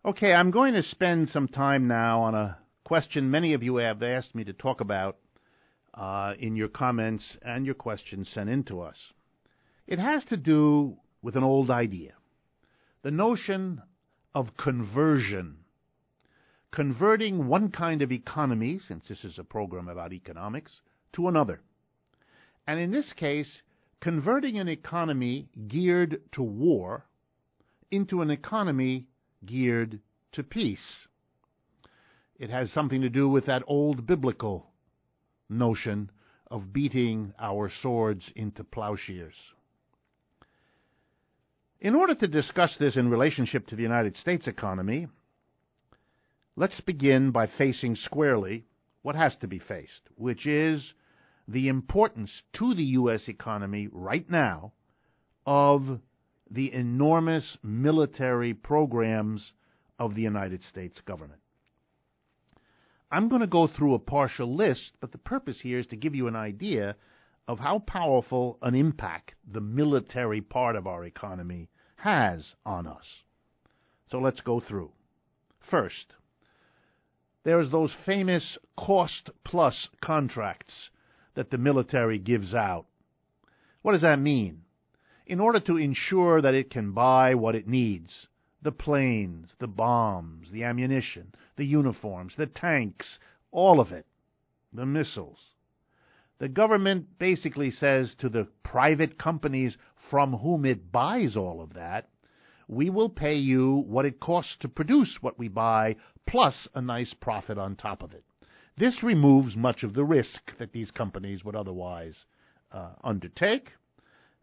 Okay, I'm going to spend some time now on a question many of you have asked me to talk about in your comments and your questions sent in to us. It has to do with an old idea, the notion of conversion. Converting one kind of economy, since this is a program about economics, to another. And in this case, converting an economy geared to war into an economy geared to peace. It has something to do with that old biblical notion of beating our swords into plowshares. In order to discuss this in relationship to the United States economy, let's begin by facing squarely what has to be faced, which is the importance to the U.S. economy right now of the enormous military programs of the United States government. I'm going to go through a partial list, but the purpose here is to give you an idea of how powerful an impact the military part of our economy has on us. So let's go through. First, there's those famous cost-plus contracts that the military gives out. What does that mean? In order to ensure that it can buy what it needs, the planes, the bombs, the ammunition, the uniforms, the tanks, all of it, the missiles. The government basically says to the private companies from whom it buys all of that, we will pay you what it costs to produce what we buy, plus a nice profit on top of it. This removes much of the risk that these companies would otherwise undertake,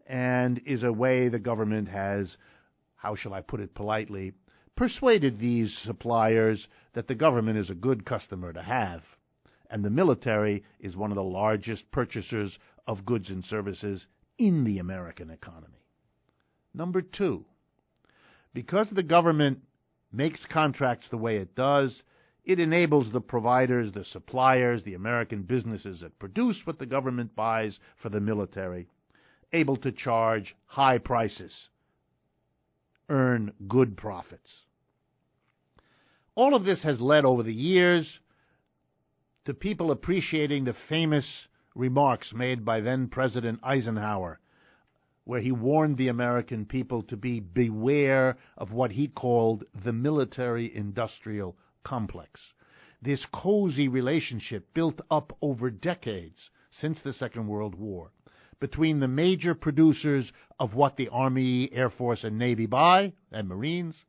and is a way the government has, how shall I put it politely, persuaded these suppliers that the government is a good customer to have, and the military is one of the largest purchasers of goods and services in the American economy. Number two, because the government makes contracts the way it does, it enables the providers, the suppliers, the American businesses that produce what the government buys for the military, able to charge high prices, earn good profits. All of this has led over the years to people appreciating the famous remarks made by then-President Eisenhower, where he warned the American people to beware of what he called the military-industrial complex. This cozy relationship built up over decades since the Second World War between the major producers of what the Army, Air Force, and Navy buy, and Marines,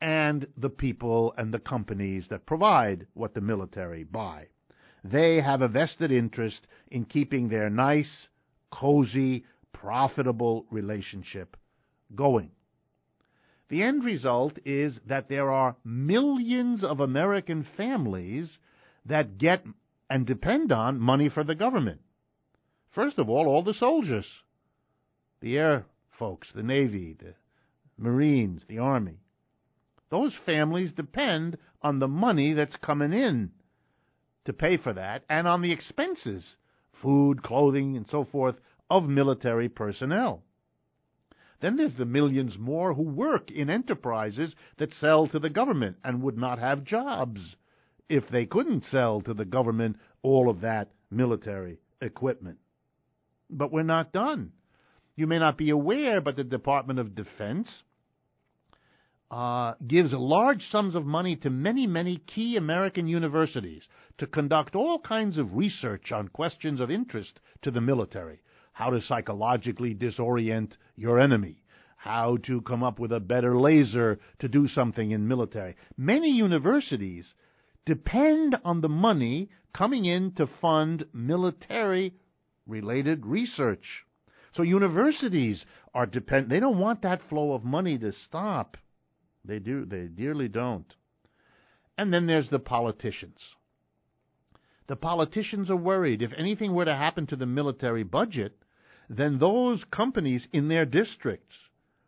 and the people and the companies that provide what the military buy. They have a vested interest in keeping their nice, cozy, profitable relationship going. The end result is that there are millions of American families that get and depend on money for the government. First of all the soldiers, the air folks, the Navy, the Marines, the Army. Those families depend on the money that's coming in to pay for that, and on the expenses, food, clothing, and so forth, of military personnel. Then there's the millions more who work in enterprises that sell to the government and would not have jobs if they couldn't sell to the government all of that military equipment. But we're not done. You may not be aware, but the Department of Defense gives large sums of money to many, many key American universities to conduct all kinds of research on questions of interest to the military. How to psychologically disorient your enemy, how to come up with a better laser to do something in military. Many universities depend on the money coming in to fund military-related research. So universities are dependent. They don't want that flow of money to stop. They dearly don't. And then there's the politicians. The politicians are worried if anything were to happen to the military budget, then those companies in their districts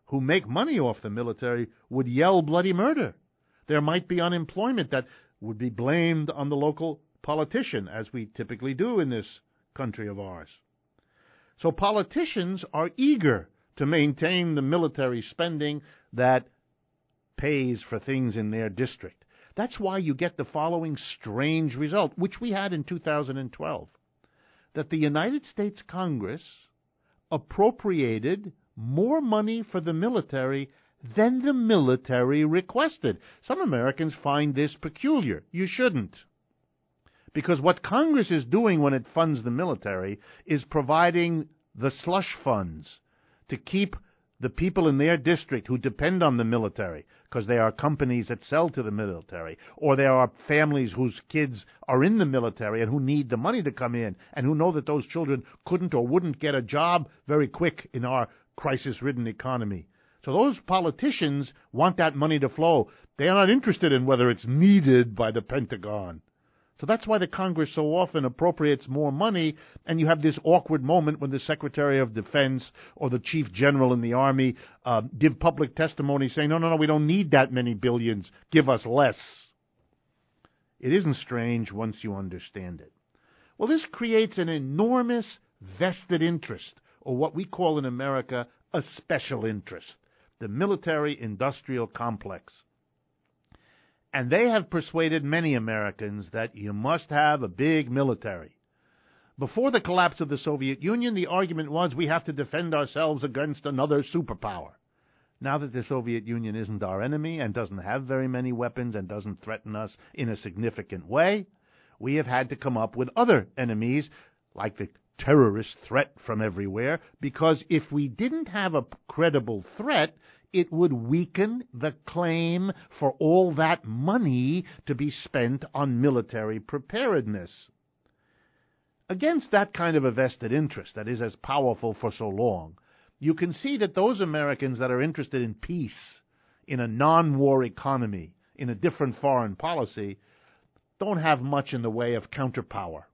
who make money off the military would yell bloody murder. There might be unemployment that would be blamed on the local politician, as we typically do in this country of ours. So politicians are eager to maintain the military spending that pays for things in their district. That's why you get the following strange result, which we had in 2012, that the United States Congress appropriated more money for the military than the military requested. Some Americans find this peculiar. You shouldn't. Because what Congress is doing when it funds the military is providing the slush funds to keep the people in their district who depend on the military, because there are companies that sell to the military, or there are families whose kids are in the military and who need the money to come in, and who know that those children couldn't or wouldn't get a job very quick in our crisis-ridden economy. So those politicians want that money to flow. They are not interested in whether it's needed by the Pentagon. So that's why the Congress so often appropriates more money, and you have this awkward moment when the Secretary of Defense or the Chief General in the Army give public testimony saying, no, we don't need that many billions, give us less. It isn't strange once you understand it. Well, this creates an enormous vested interest, or what we call in America a special interest, the military-industrial complex. And they have persuaded many Americans that you must have a big military. Before the collapse of the Soviet Union, the argument was we have to defend ourselves against another superpower. Now that the Soviet Union isn't our enemy and doesn't have very many weapons and doesn't threaten us in a significant way, we have had to come up with other enemies, like the terrorist threat from everywhere, because if we didn't have a credible threat, it would weaken the claim for all that money to be spent on military preparedness. Against that kind of a vested interest that is as powerful for so long, you can see that those Americans that are interested in peace, in a non-war economy, in a different foreign policy, don't have much in the way of counterpower.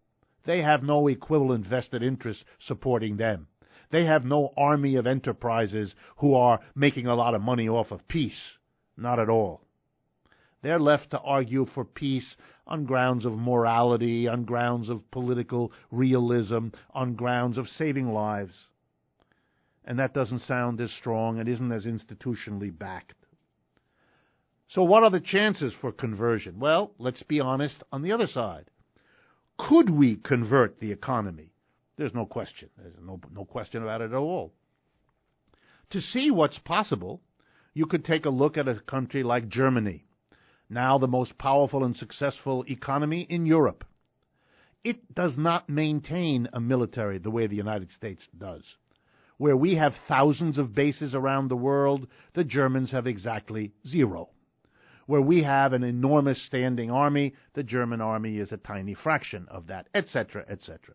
They have no equivalent vested interest supporting them. They have no army of enterprises who are making a lot of money off of peace. Not at all. They're left to argue for peace on grounds of morality, on grounds of political realism, on grounds of saving lives. And that doesn't sound as strong and isn't as institutionally backed. So what are the chances for conversion? Well, let's be honest on the other side. Could we convert the economy? There's no question. There's no question about it at all. To see what's possible, you could take a look at a country like Germany, now the most powerful and successful economy in Europe. It does not maintain a military the way the United States does. Where we have thousands of bases around the world, the Germans have exactly zero. Where we have an enormous standing army, the German army is a tiny fraction of that, etc., etc.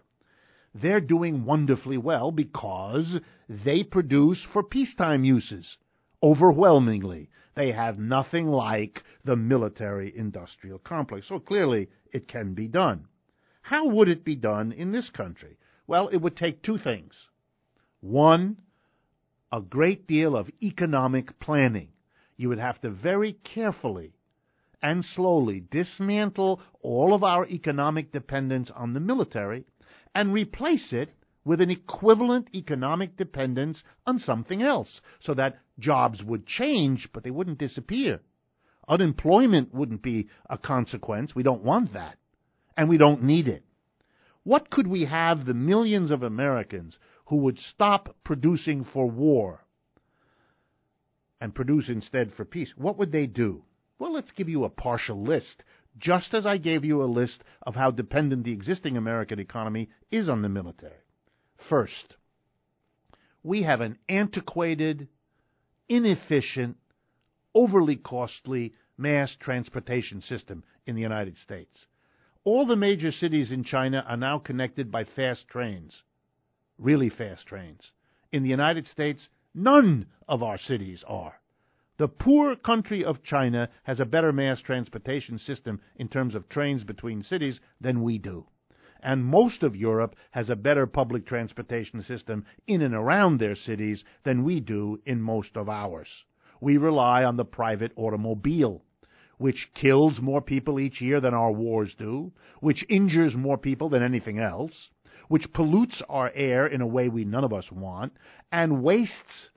They're doing wonderfully well because they produce for peacetime uses. Overwhelmingly, they have nothing like the military-industrial complex. So clearly, it can be done. How would it be done in this country? Well, it would take two things. One, a great deal of economic planning. You would have to very carefully and slowly dismantle all of our economic dependence on the military and replace it with an equivalent economic dependence on something else, so that jobs would change, but they wouldn't disappear. Unemployment wouldn't be a consequence. We don't want that, and we don't need it. What could we have the millions of Americans who would stop producing for war and produce instead for peace? What would they do? Well, let's give you a partial list, just as I gave you a list of how dependent the existing American economy is on the military. First, we have an antiquated, inefficient, overly costly mass transportation system in the United States. All the major cities in China are now connected by fast trains, really fast trains. In the United States, none of our cities are. The poor country of China has a better mass transportation system in terms of trains between cities than we do. And most of Europe has a better public transportation system in and around their cities than we do in most of ours. We rely on the private automobile, which kills more people each year than our wars do, which injures more people than anything else, which pollutes our air in a way none of us want, and wastes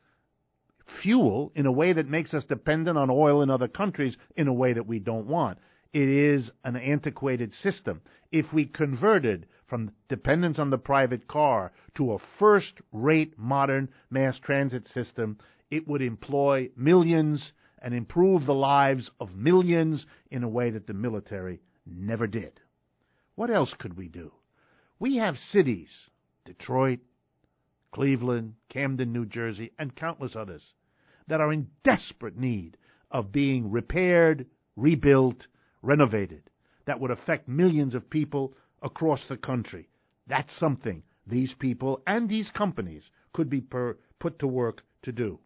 fuel in a way that makes us dependent on oil in other countries in a way that we don't want. It is an antiquated system. If we converted from dependence on the private car to a first-rate modern mass transit system, it would employ millions and improve the lives of millions in a way that the military never did. What else could we do? We have cities, Detroit, Cleveland, Camden, New Jersey, and countless others, that are in desperate need of being repaired, rebuilt, renovated, that would affect millions of people across the country. That's something these people and these companies could be put to work to do.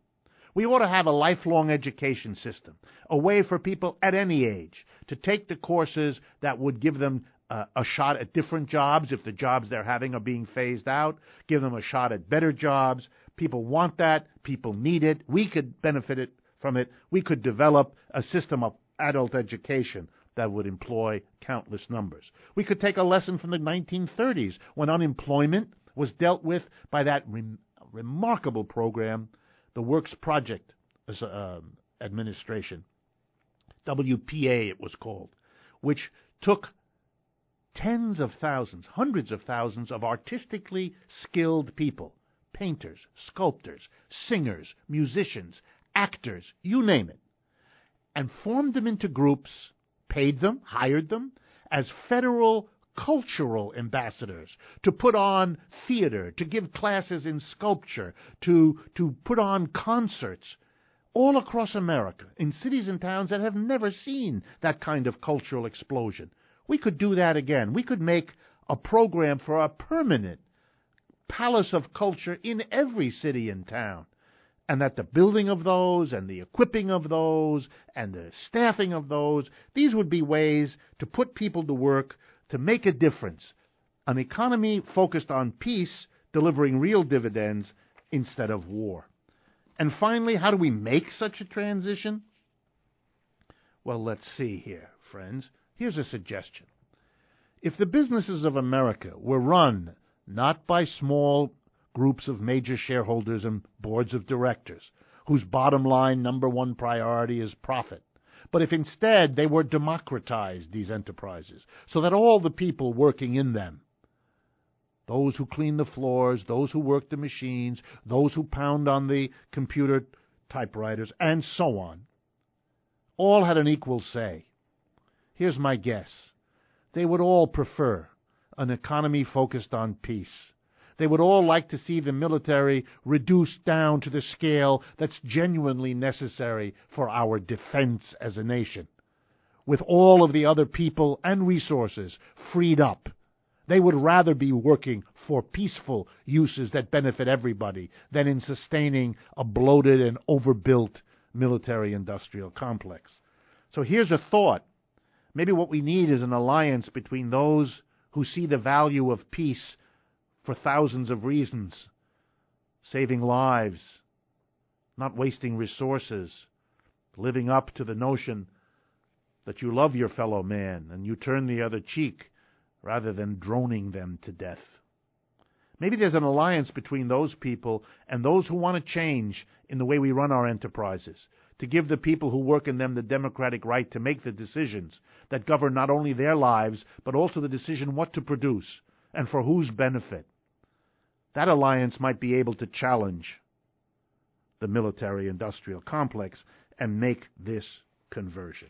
We ought to have a lifelong education system, a way for people at any age to take the courses that would give them a shot at different jobs if the jobs they're having are being phased out, give them a shot at better jobs. People want that. People need it. We could benefit from it. We could develop a system of adult education that would employ countless numbers. We could take a lesson from the 1930s when unemployment was dealt with by that remarkable program, the Works Project Administration, WPA it was called, which took tens of thousands, hundreds of thousands of artistically skilled people, painters, sculptors, singers, musicians, actors, you name it, and formed them into groups, paid them, hired them as federal cultural ambassadors to put on theater, to give classes in sculpture, to put on concerts all across America, in cities and towns that have never seen that kind of cultural explosion. We could do that again. We could make a program for a permanent palace of culture in every city and town. And that the building of those and the equipping of those and the staffing of those, these would be ways to put people to work to make a difference. An economy focused on peace, delivering real dividends instead of war. And finally, how do we make such a transition? Well, let's see here, friends. Here's a suggestion. If the businesses of America were run not by small groups of major shareholders and boards of directors, whose bottom line number one priority is profit, but if instead they were democratized, these enterprises, so that all the people working in them, those who clean the floors, those who work the machines, those who pound on the computer typewriters, and so on, all had an equal say. Here's my guess. They would all prefer an economy focused on peace. They would all like to see the military reduced down to the scale that's genuinely necessary for our defense as a nation, with all of the other people and resources freed up. They would rather be working for peaceful uses that benefit everybody than in sustaining a bloated and overbuilt military-industrial complex. So here's a thought. Maybe what we need is an alliance between those who see the value of peace for thousands of reasons, saving lives, not wasting resources, living up to the notion that you love your fellow man and you turn the other cheek rather than droning them to death. Maybe there's an alliance between those people and those who want to change in the way we run our enterprises, to give the people who work in them the democratic right to make the decisions that govern not only their lives, but also the decision what to produce and for whose benefit. That alliance might be able to challenge the military-industrial complex and make this conversion.